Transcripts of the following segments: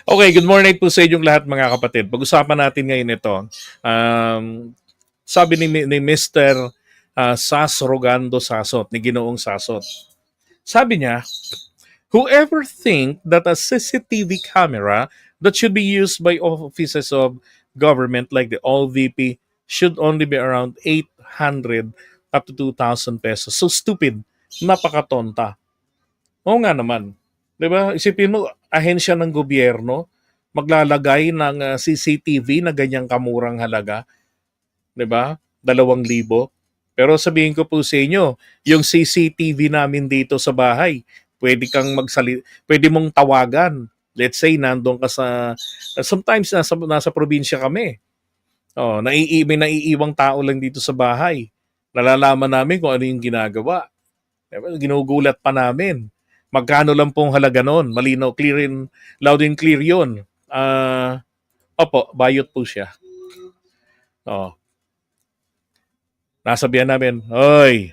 Okay, good morning po sa inyong lahat mga kapatid. Pag-usapan natin ngayon ito. Um, Sabi ni Mr. Sas Rogando Sasot, ni Ginoong Sasot. Sabi niya, whoever think that a CCTV camera that should be used by offices of government like the OVP should only be around 800 up to 2,000 pesos. So stupid. Napakatonta. Oo nga naman. 'Di ba? Isipin mo, ahensya ng gobyerno maglalagay ng CCTV na ganyang kamurang halaga, 'di ba? 2,000. Pero sabihin ko po sa inyo, yung CCTV namin dito sa bahay, pwede mong tawagan. Let's say nandoon ka sa sometimes nasa probinsya kami. Oh, may naiiwang tao lang dito sa bahay. Nalalaman namin kung ano yung ginagawa. Ginugulat pa namin. Magkano lang pong halaga noon? Malinaw, loud and clear yun. Opo, bayot po siya. Oh, nasabihan namin, Hoy,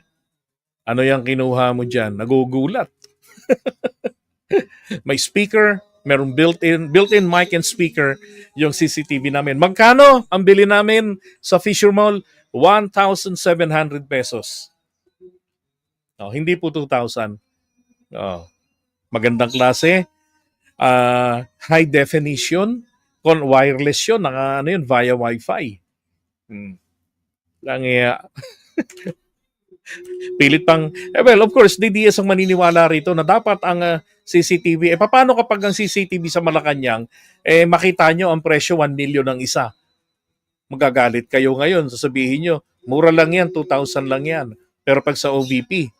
ano yung kinuha mo dyan? Nagugulat. May speaker, merong built-in mic and speaker yung CCTV namin. Magkano ang bili namin sa Fisher Mall? 1,700 pesos. Oh, hindi po 2,000. Oh, magandang klase. High definition. Wireless yun. Ano yun, via Wi-Fi. Hmm. Lang pilit pang, well, of course, DDS ang maniniwala rito na dapat ang CCTV, paano kapag ang CCTV sa Malacanang, makita nyo ang presyo 1 million ang isa? Magagalit kayo ngayon, sasabihin nyo, mura lang yan, 2,000 lang yan. Pero pag sa OVP,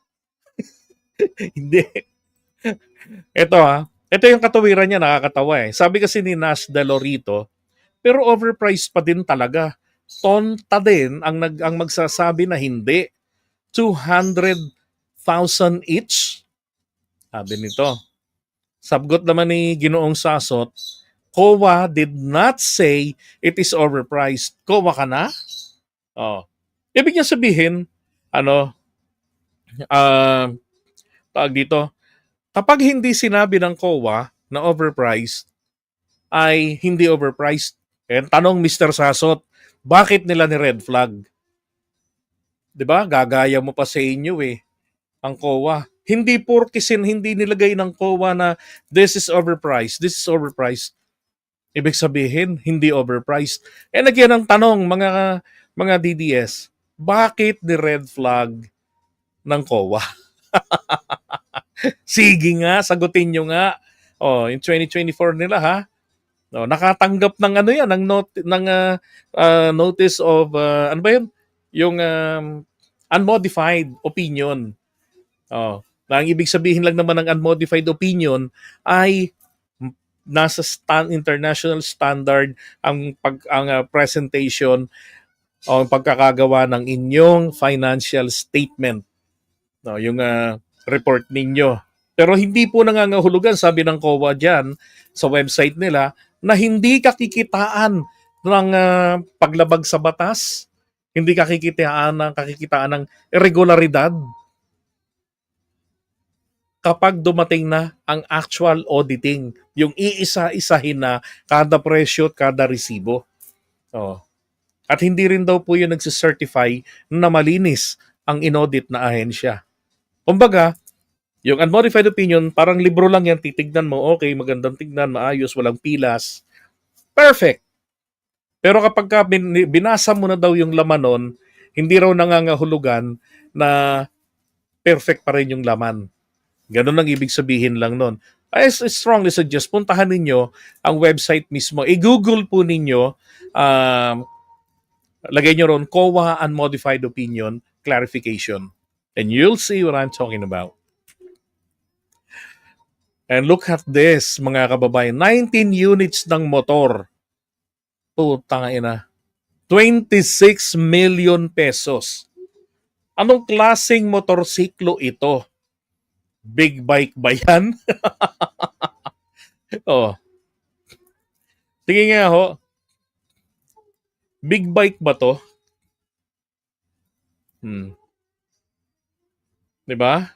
hindi. Ito yung katawiran niya, nakakatawa eh. Sabi kasi ni Nas De Lorito, pero overpriced pa din talaga. Tonta din ang magsasabi na hindi. 200,000 each? Sabi nito. Sabgot naman ni Ginoong Sasot, COA did not say it is overpriced. COA ka na? Oh. Ibig niya sabihin, ano, uh, tawag dito, kapag hindi sinabi ng COA na overpriced, ay hindi overpriced. And tanong Mr. Sasot, bakit nila ni red flag? 'Di ba? Gagaya mo pa sa inyo eh, ang COA. Hindi hindi nilagay ng COA na this is overpriced. Ibig sabihin, hindi overpriced. And again, ang tanong, mga DDS, bakit the red flag ng COA? Sige nga, sagutin nyo nga. Oh, in 2024 nila ha. Oh, nakatanggap ng ano yan, ng notice of, ano ba yun? Yung unmodified opinion. Oh, na ang ibig sabihin lang naman ng unmodified opinion ay nasa international standard ang presentation o ang pagkakagawa ng inyong financial statement, no, yung report ninyo. Pero hindi po nangangahulugan, sabi ng COA diyan sa website nila, na hindi kakikitaan ng paglabag sa batas, hindi kakikitaan ng irregularidad kapag dumating na ang actual auditing, yung iisa-isahin na kada presyo at kada resibo. Oh. At hindi rin daw po yun nagsicertify na malinis ang inaudit na ahensya. Kumbaga, yung unmodified opinion, parang libro lang yan, titignan mo, okay, magandang tignan, maayos, walang pilas. Perfect. Pero kapag binasa mo na daw yung laman nun, hindi raw nangangahulugan na perfect pa rin yung laman. Ganun ang ibig sabihin lang nun. I strongly suggest, puntahan ninyo ang website mismo. I-google po ninyo, lagay nyo ron, COA Unmodified Opinion Clarification. And you'll see what I'm talking about. And look at this, mga kababayan. 19 units ng motor. Putang ina. 26 million pesos. Anong klaseng motorsiklo ito? Big bike ba yan? Oh. Sige nga ho. Big bike ba to? Hmm. 'Di ba?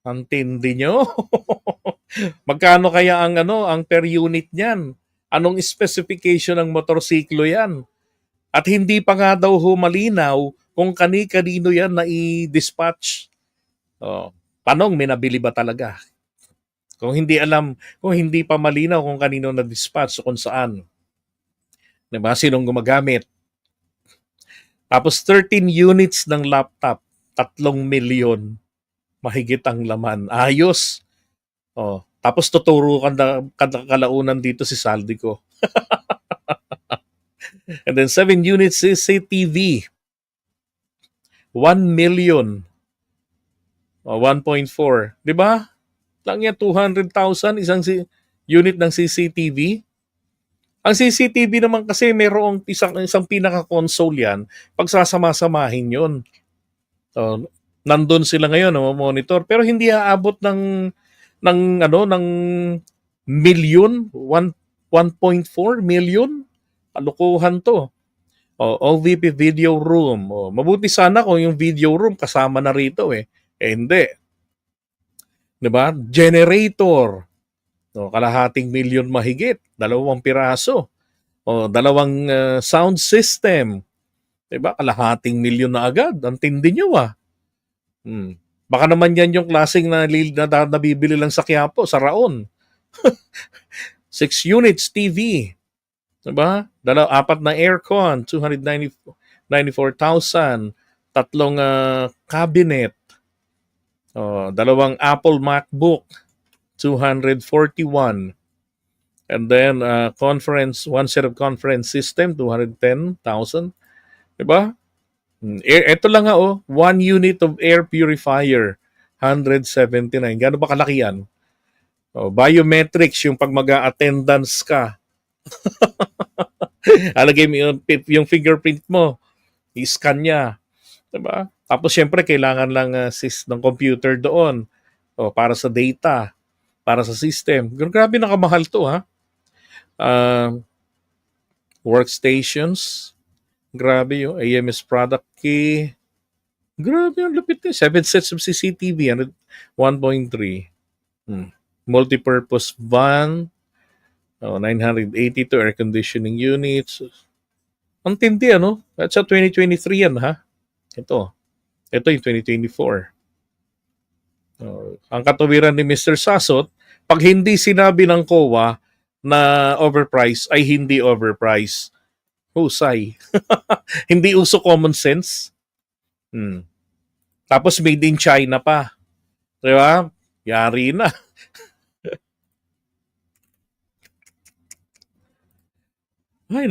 Ang tindi nyo. Magkano kaya ang ang per unit niyan? Anong specification ng motorsiklo 'yan? At hindi pa nga daw ho malinaw kung kani-kanino 'yan na i-dispatch. Oh, tanong, may nabili ba talaga? Kung hindi alam, kung hindi pa malinaw kung kanino na dispatch o kung saan, 'di ba? Sinong gumagamit? Tapos 13 units ng laptop, 3 milyon mahigit ang laman. Ayos. Oh, tapos tuturo ka na kalaunan dito si Saldico. And then 7 units CCTV, 1 million, 1.4. 'Di ba? Lang yan 200,000 isang unit ng CCTV. Ang CCTV naman kasi mayroong isang pinaka-console yan, pagsasama-samahin yun. So, nandun sila ngayon, monitor, pero hindi aabot ng million, 1.4 million. Kalokohan to. OVP video room. Mabuti sana kung yung video room kasama na rito eh. Hindi. 'Di ba? Generator. Kalahating milyon mahigit, 2 piraso. Dalawang sound system. 'Di ba? Kalahating milyon na agad. Ang tindi nyo ah. Baka naman yan yung klaseng nabibili lang sa Quiapo, sa Raon. 6 units TV. Diba? 4 na aircon, 294,000. Tatlong cabinet. 2 Apple MacBook, 241. And then one set of conference system, 210,000. Diba? Ito lang nga 1 unit of air purifier, 179. Gaano ba kalaki yan? Biometrics, yung pag mag-a-attendance ka. Alagay mo yung fingerprint mo, i-scan niya. Diba? Tapos syempre kailangan lang ng computer doon para sa data, para sa system. Grabe nakamahal to ha. Workstations, grabe yung AMS product key. Grabe ang lupit niya. 7 sets of CCTV, 1.3. Multi-purpose van, 982 air conditioning units. Ang tindi ano? At sa 2023 yan ha. Ito yung 2024. Ang katuwiran ni Mr. Sasot, pag hindi sinabi ng COA na overpriced, ay hindi overpriced. Husay. Hindi uso common sense. Tapos made in China pa. Di ba? Yari na. Ay,